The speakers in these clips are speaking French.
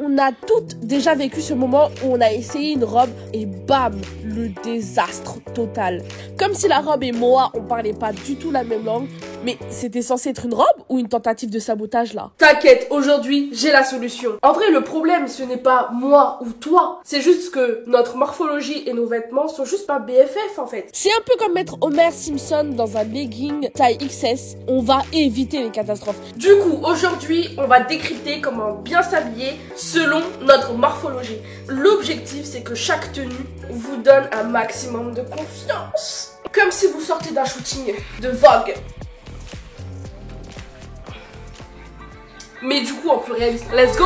On a toutes déjà vécu ce moment où on a essayé une robe et bam, le désastre total. Comme si la robe et moi, on parlait pas du tout la même langue, mais c'était censé être une robe ou une tentative de sabotage là? T'inquiète, aujourd'hui, j'ai la solution. En vrai, le problème, ce n'est pas moi ou toi, c'est juste que notre morphologie et nos vêtements sont juste pas BFF en fait. C'est un peu comme mettre Homer Simpson dans un legging taille XS, on va éviter les catastrophes. Du coup, aujourd'hui, on va décrypter comment bien s'habiller selon notre morphologie. L'objectif, c'est que chaque tenue vous donne un maximum de confiance. Comme si vous sortez d'un shooting de Vogue. Mais du coup en plus réaliste. Let's go!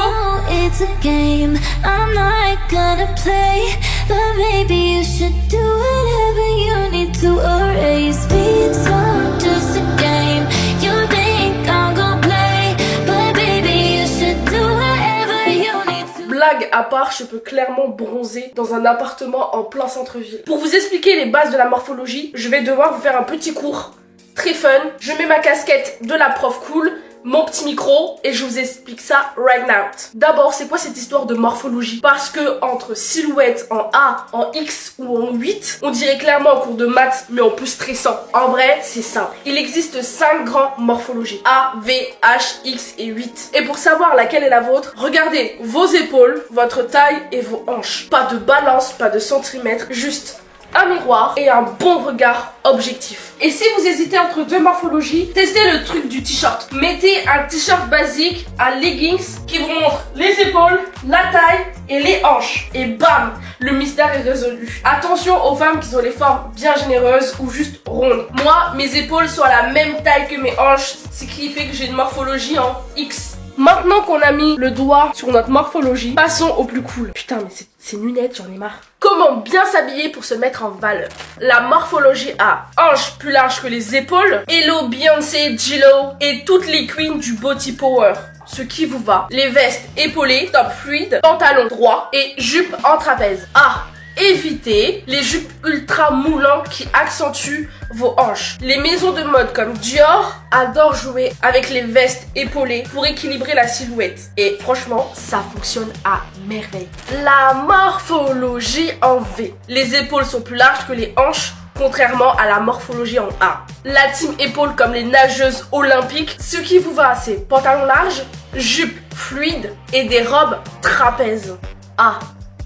It's a game I'm not gonna play, but maybe you should do whatever you need to erase me. It's not just a game you think I'm gonna play, but baby you should do whatever you need to. Blague à part, je peux clairement bronzer dans un appartement en plein centre-ville. Pour vous expliquer les bases de la morphologie, je vais devoir vous faire un petit cours très fun. Je mets ma casquette de la prof cool, mon petit micro et je vous explique ça right now. D'abord, c'est quoi cette histoire de morphologie? Parce que entre silhouette en A, en X ou en 8, on dirait clairement en cours de maths, mais en plus stressant. En vrai, c'est simple. Il existe 5 grands morphologies. A, V, H, X et 8. Et pour savoir laquelle est la vôtre, regardez vos épaules, votre taille et vos hanches. Pas de balance, pas de centimètres, juste un miroir et un bon regard objectif. Et si vous hésitez entre deux morphologies, testez le truc du t-shirt. Mettez un t-shirt basique, un leggings qui vous montre les épaules, la taille et les hanches. Et bam, le mystère est résolu. Attention aux femmes qui ont les formes bien généreuses ou juste rondes. Moi, mes épaules sont à la même taille que mes hanches, ce qui fait que j'ai une morphologie en X. Maintenant qu'on a mis le doigt sur notre morphologie, passons au plus cool. Putain, mais c'est nunette, j'en ai marre. Comment bien s'habiller pour se mettre en valeur? La morphologie A. Hanches plus larges que les épaules. Hello, Beyoncé, J-Lo et toutes les queens du body power. Ce qui vous va. Les vestes épaulées, top fluide, pantalon droit et jupe en trapèze. A. Évitez les jupes ultra moulantes qui accentuent vos hanches. Les maisons de mode comme Dior adorent jouer avec les vestes épaulées pour équilibrer la silhouette. Et franchement, ça fonctionne à merveille. La morphologie en V. Les épaules sont plus larges que les hanches, contrairement à la morphologie en A. La team épaule comme les nageuses olympiques, ce qui vous va, c'est pantalon large, jupe fluide et des robes trapèzes. A.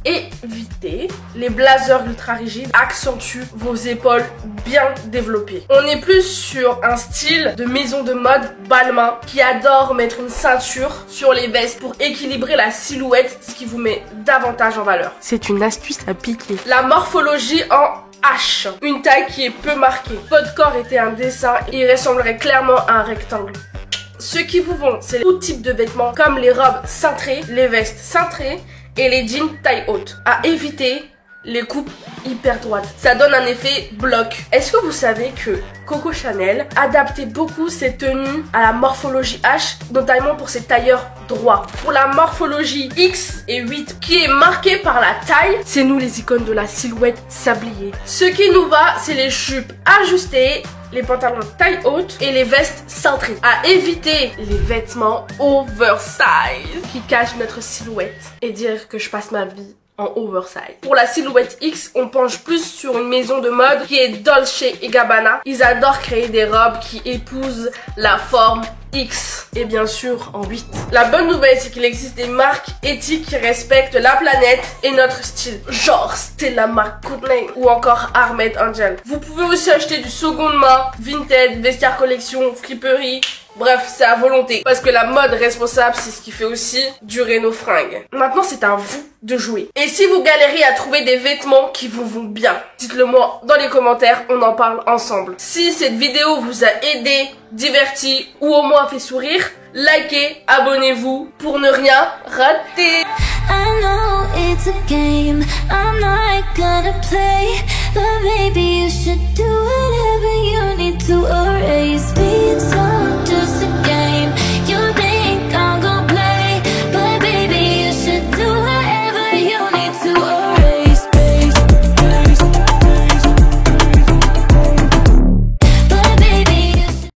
Évitez les blazers ultra rigides, accentuent vos épaules bien développées. On est plus sur un style de maison de mode Balmain qui adore mettre une ceinture sur les vestes pour équilibrer la silhouette, ce qui vous met davantage en valeur. C'est une astuce à piquer. La morphologie en H, une taille qui est peu marquée. Votre corps était un dessin et il ressemblerait clairement à un rectangle. Ceux qui vous vont, c'est tout type de vêtements comme les robes cintrées, les vestes cintrées et les jeans taille haute. À éviter les coupes hyper droites. Ça donne un effet bloc. Est-ce que vous savez que Coco Chanel adaptait beaucoup ses tenues à la morphologie H, notamment pour ses tailleurs droits. Pour la morphologie X et 8, qui est marquée par la taille, c'est nous les icônes de la silhouette sablier. Ce qui nous va, c'est les jupes ajustées, les pantalons taille haute et les vestes cintrées. À éviter les vêtements oversize qui cachent notre silhouette et dire que je passe ma vie en oversize. Pour la silhouette X, on penche plus sur une maison de mode qui est Dolce & Gabbana. Ils adorent créer des robes qui épousent la forme X et bien sûr en 8. La bonne nouvelle, c'est qu'il existe des marques éthiques qui respectent la planète et notre style, genre Stella McCartney ou encore Ahmed Angel. Vous pouvez aussi acheter du seconde main, vintage, vestiaire collection, friperie. Bref, c'est à volonté. Parce que la mode responsable, c'est ce qui fait aussi durer nos fringues. Maintenant, c'est à vous de jouer. Et si vous galérez à trouver des vêtements qui vous vont bien, dites-le moi dans les commentaires, on en parle ensemble. Si cette vidéo vous a aidé, diverti ou au moins fait sourire, likez, abonnez-vous pour ne rien rater. I know it's a game I'm not gonna play, but maybe you should do whatever you need to erase me. It's all just